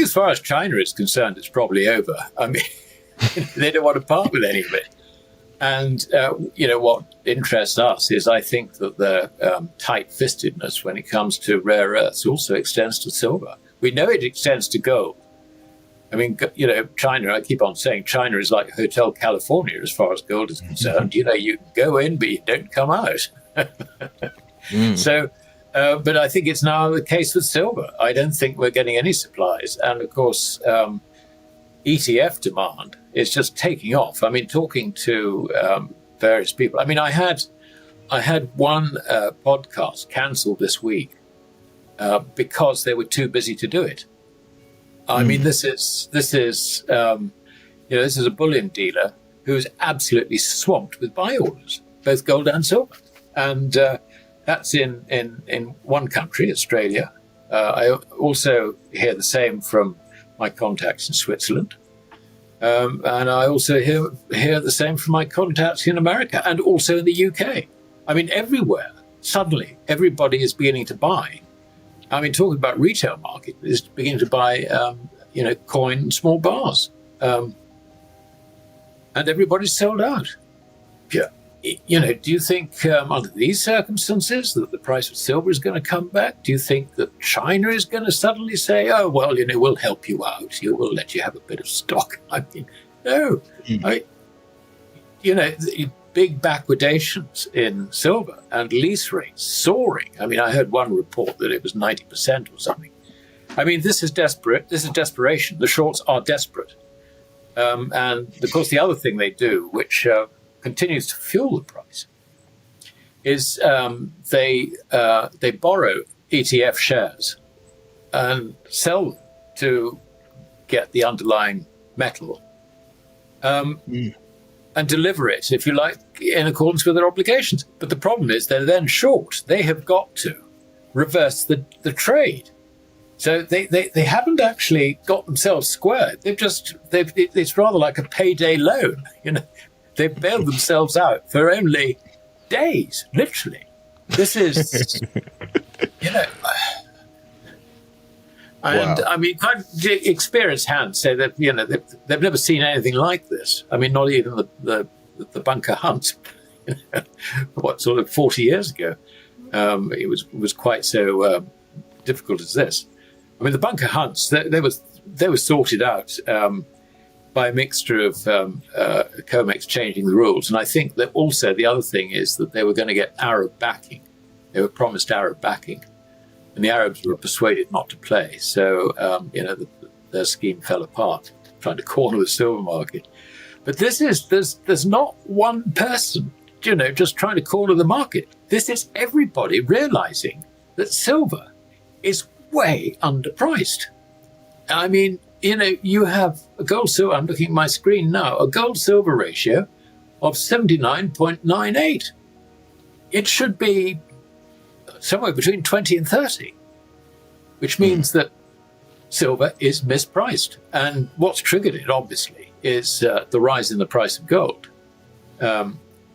as far as China is concerned, it's probably over. I mean, they don't want to part with any of it. And, what interests us is I think that the tight-fistedness when it comes to rare earths also extends to silver. We know it extends to gold. I mean, China, I keep on saying China is like Hotel California as far as gold is concerned. You go in, but you don't come out. So, but I think it's now the case with silver. I don't think we're getting any supplies. And, of course, ETF demand is just taking off. I mean, talking to various people. I mean, I had one podcast cancelled this week because they were too busy to do it. I mean, this is a bullion dealer who is absolutely swamped with buy orders, both gold and silver, and that's in one country, Australia. I also hear the same from my contacts in Switzerland. And I also hear the same from my contacts in America and also in the UK. I mean, everywhere, suddenly, everybody is beginning to buy. I mean, talking about retail market, is beginning to buy, coin small bars. And everybody's sold out. Yeah. Do you think under these circumstances that the price of silver is going to come back? Do you think that China is going to suddenly say, oh, well, we'll help you out. We'll let you have a bit of stock? I mean, no. Big backwardations in silver and lease rates soaring. I mean, I heard one report that it was 90% or something. I mean, this is desperate. This is desperation. The shorts are desperate. And, of course, the other thing they do, which continues to fuel the price, is they borrow ETF shares and sell them to get the underlying metal and deliver it, if you like, in accordance with their obligations. But the problem is they're then short. They have got to reverse the trade. So they haven't actually got themselves squared. It's rather like a payday loan. They've bailed themselves out for only days, literally. This is, and wow. I mean, experienced hands say that they've never seen anything like this. I mean, not even the bunker hunts. Sort of 40 years ago, it was quite so difficult as this. I mean, the bunker hunts they were sorted out by a mixture of COMEX changing the rules. And I think that also the other thing is that they were going to get Arab backing. They were promised Arab backing. And the Arabs were persuaded not to play. So, their scheme fell apart, trying to corner the silver market. But there's not one person, just trying to corner the market. This is everybody realizing that silver is way underpriced. I mean, you have a gold-silver, I'm looking at my screen now, a gold-silver ratio of 79.98. It should be somewhere between 20 and 30, which means that silver is mispriced. And what's triggered it, obviously, is the rise in the price of gold.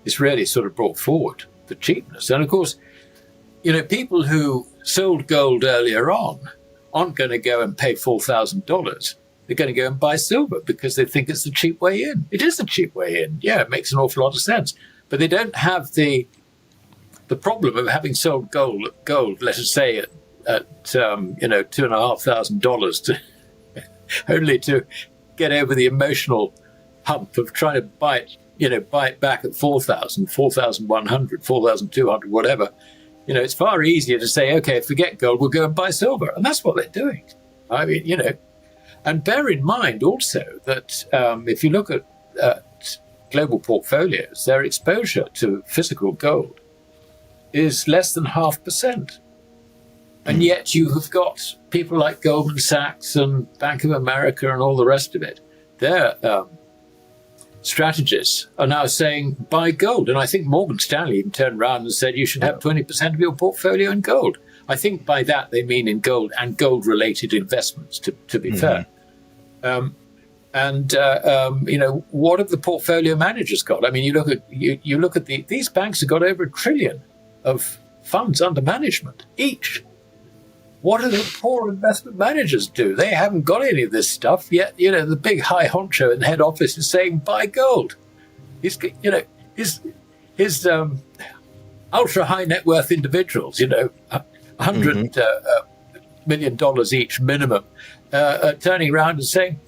It's really sort of brought forward the cheapness. And, of course, people who sold gold earlier on aren't going to go and pay $4,000. They're going to go and buy silver because they think it's the cheap way in. It is the cheap way in. Yeah, it makes an awful lot of sense. But they don't have the problem of having sold gold, let us say, at $2,500 to only to get over the emotional hump of trying to buy it back at 4,000, 4,100, 4,200, whatever. It's far easier to say, okay, forget gold, we'll go and buy silver. And that's what they're doing. I mean, and bear in mind also that if you look at global portfolios, their exposure to physical gold is less than 0.5%. And yet you have got people like Goldman Sachs and Bank of America and all the rest of it. Their strategists are now saying buy gold. And I think Morgan Stanley even turned around and said you should have 20% of your portfolio in gold. I think by that they mean in gold and gold-related investments, to be fair. What have the portfolio managers got? I mean, you look at these banks have got over $1 trillion of funds under management each. what do the poor investment managers do? They haven't got any of this stuff yet. The big high honcho in the head office is saying buy gold. His ultra high net worth individuals, $100 million each minimum, turning around and saying,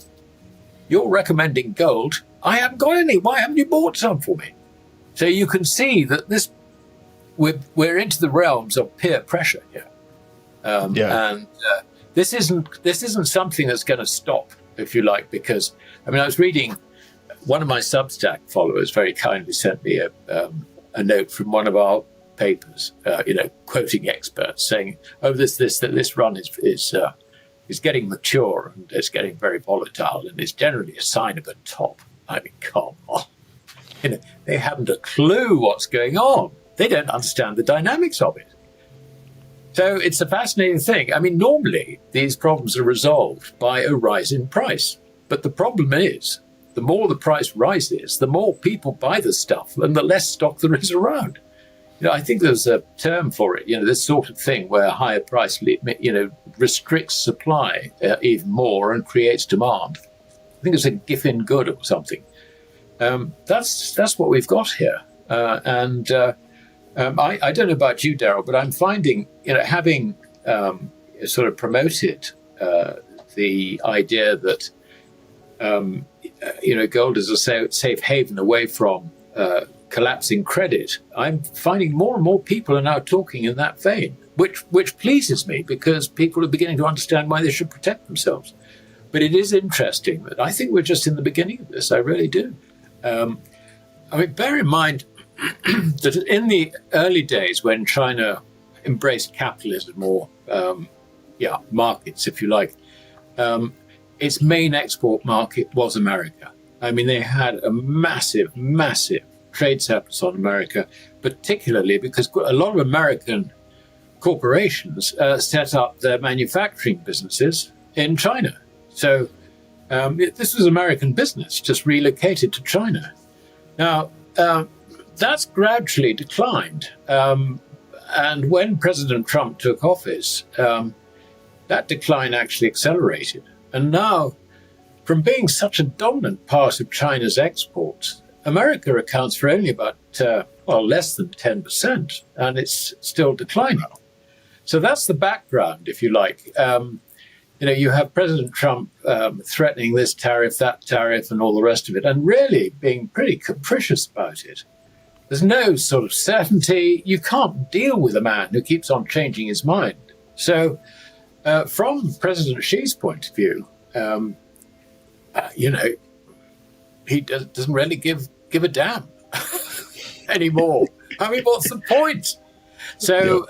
"You're recommending gold. I haven't got any. Why haven't you bought some for me?" So you can see that we're into the realms of peer pressure here. And this isn't something that's going to stop, if you like, because I was reading, one of my Substack followers very kindly sent me a note from one of our papers, quoting experts saying, "Oh, this run is getting mature and it's getting very volatile and it's generally a sign of a top." I mean, come on, they haven't a clue what's going on. They don't understand the dynamics of it. So it's a fascinating thing. I mean, normally these problems are resolved by a rise in price. But the problem is, the more the price rises, the more people buy the stuff and the less stock there is around. I think there's a term for it, this sort of thing where a higher price, restricts supply even more and creates demand. I think it's a Giffen good or something. That's what we've got here. I don't know about you, Daryl, but I'm finding, having sort of promoted the idea that, gold is a safe haven away from collapsing credit, I'm finding more and more people are now talking in that vein, which pleases me because people are beginning to understand why they should protect themselves. But it is interesting that I think we're just in the beginning of this. I really do. Bear in mind that in the early days when China embraced capitalism or markets, if you like, its main export market was America. They had a massive trade surplus on America, particularly because a lot of American corporations set up their manufacturing businesses in China. So this was American business, just relocated to China. Now, that's gradually declined. And when President Trump took office, that decline actually accelerated. And now, from being such a dominant part of China's exports, America accounts for only about, less than 10%, and it's still declining. So that's the background, if you like. You have President Trump threatening this tariff, that tariff, and all the rest of it, and really being pretty capricious about it. There's no sort of certainty. You can't deal with a man who keeps on changing his mind. So from President Xi's point of view, he doesn't really give a damn anymore. What's the point? So,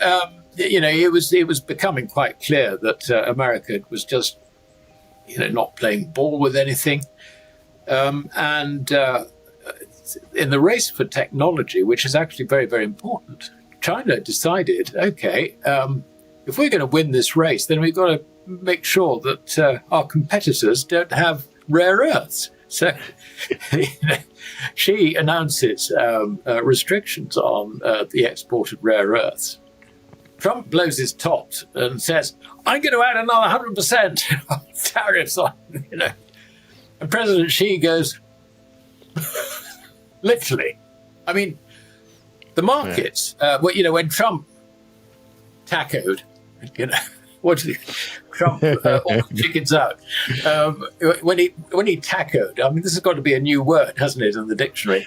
it was becoming quite clear that America was just, not playing ball with anything. In the race for technology, which is actually very, very important, China decided, okay, if we're going to win this race, then we've got to make sure that our competitors don't have rare earths. So she announces restrictions on the export of rare earths. Trump blows his top and says, "I'm going to add another 100% tariffs on, And President Xi goes, literally. The markets, when Trump tacoed, what did Trump all chickens out? When he tacoed, this has got to be a new word, hasn't it, in the dictionary?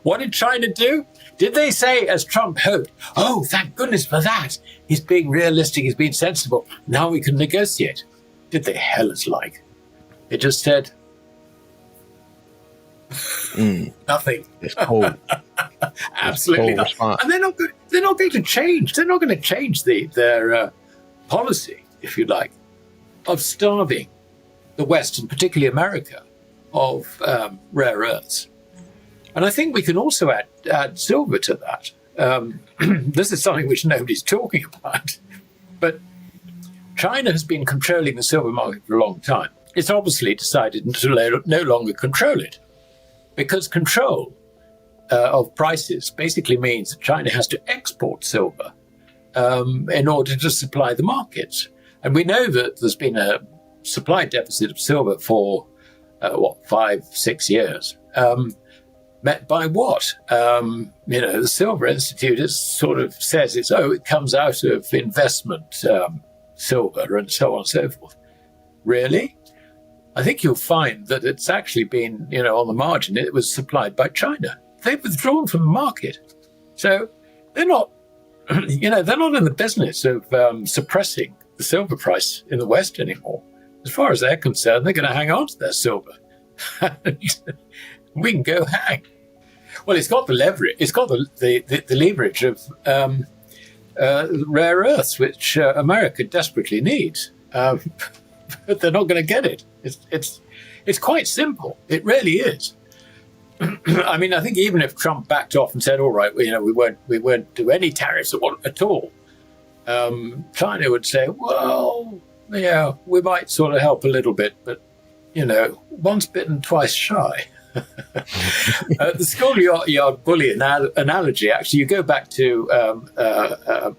What did China do? Did they say, as Trump hoped, "Oh, thank goodness for that. He's being realistic, he's being sensible. Now we can negotiate"? Did they? Hell is like. It just said nothing. It's cold. Absolutely it's not. And they're not going to change. They're not going to change their policy, if you like, of starving the West, and particularly America, of rare earths. And I think we can also add silver to that. This is something which nobody's talking about. But China has been controlling the silver market for a long time. It's obviously decided to no longer control it, because control of prices basically means that China has to export silver in order to supply the markets. And we know that there's been a supply deficit of silver for, 5-6 years. Met by what? The Silver Institute says it comes out of investment silver and so on and so forth. Really? I think you'll find that it's actually been, on the margin, it was supplied by China. They've withdrawn from the market. So they're not, they're not in the business of suppressing the silver price in the West anymore. As far as they're concerned, they're going to hang on to their silver. We can go hang. Well, it's got the leverage. It's got the leverage of rare earths, which America desperately needs, but they're not going to get it. It's quite simple. It really is. I mean, I think even if Trump backed off and said, "All right, we won't do any tariffs at all," China would say, "Well, yeah, we might sort of help a little bit, but once bitten, twice shy." The schoolyard bullion analogy, actually, you go back to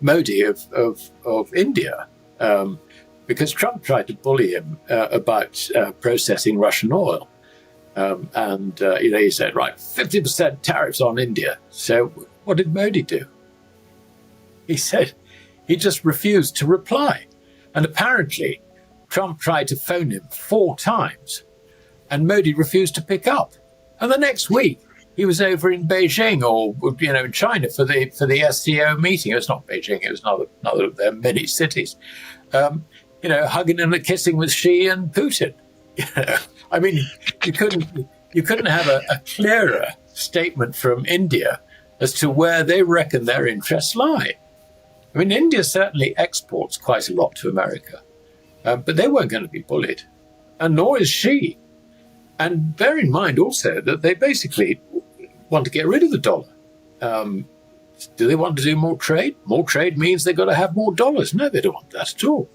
Modi of India, because Trump tried to bully him about processing Russian oil. And he said, right, 50% tariffs on India. So what did Modi do? He said he just refused to reply. And apparently Trump tried to phone him 4 times and Modi refused to pick up. And the next week he was over in Beijing or, in China for the SCO meeting. It was not Beijing, it was another of their many cities. Hugging and kissing with Xi and Putin. I mean, you couldn't have a clearer statement from India as to where they reckon their interests lie. I mean, India certainly exports quite a lot to America, but they weren't going to be bullied, and nor is Xi. And bear in mind also that they basically want to get rid of the dollar. Do they want to do more trade? More trade means they've got to have more dollars. No, they don't want that at all.